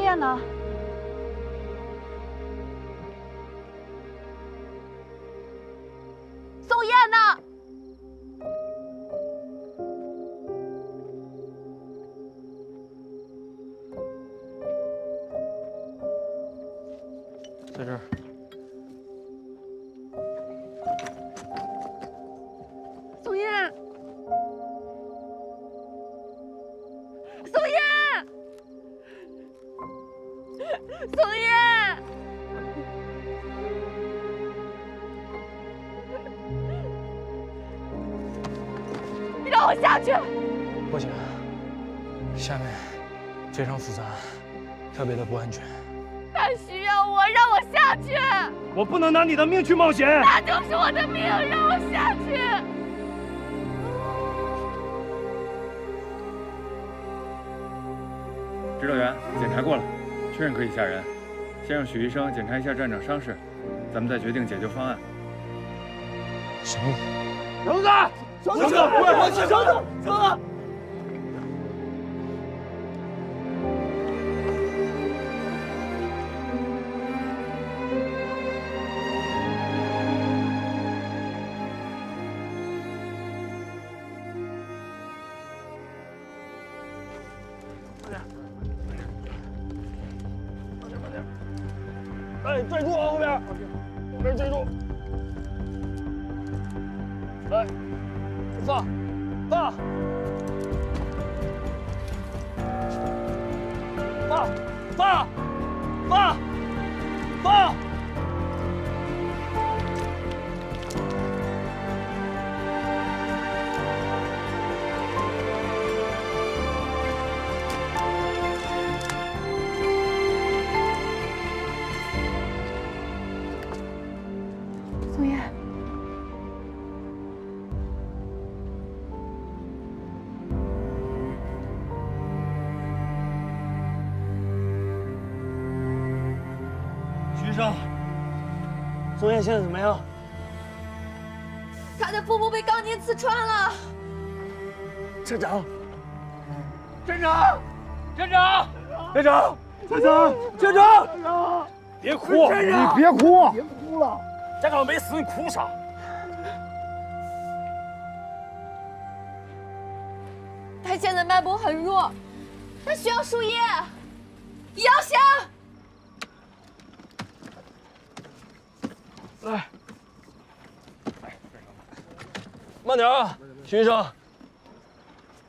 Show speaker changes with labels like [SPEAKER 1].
[SPEAKER 1] 燕呢？宋燕呢？
[SPEAKER 2] 在这儿。
[SPEAKER 1] 宋燕，宋燕，宋燕，你让我下去！
[SPEAKER 2] 不行，下面非常复杂，特别的不安全。
[SPEAKER 1] 他需要我，让我下去。
[SPEAKER 2] 我不能拿你的命去冒险。
[SPEAKER 1] 那就是我的命，让我下去。
[SPEAKER 3] 指导员，检查过了，确认可以下人。先让许医生检查一下站长伤势，咱们再决定解救方案。
[SPEAKER 2] 行。
[SPEAKER 4] 绳子，绳子，我去，绳子，绳子。哎，拽住啊，后边，后边拽住。来，放，放，放，放，放，放。
[SPEAKER 1] 宋燕，
[SPEAKER 4] 徐医生，宋燕现在怎么样？
[SPEAKER 1] 她的腹部被钢筋刺穿了。
[SPEAKER 4] 站长，站长，站长，站长，站长，站长，
[SPEAKER 2] 别哭，
[SPEAKER 4] 你
[SPEAKER 2] 别哭，
[SPEAKER 4] 别哭了。站长没死，你哭啥？
[SPEAKER 1] 她现在脉搏很弱，她需要输液。杨翔，
[SPEAKER 4] 来，慢点啊，徐医生。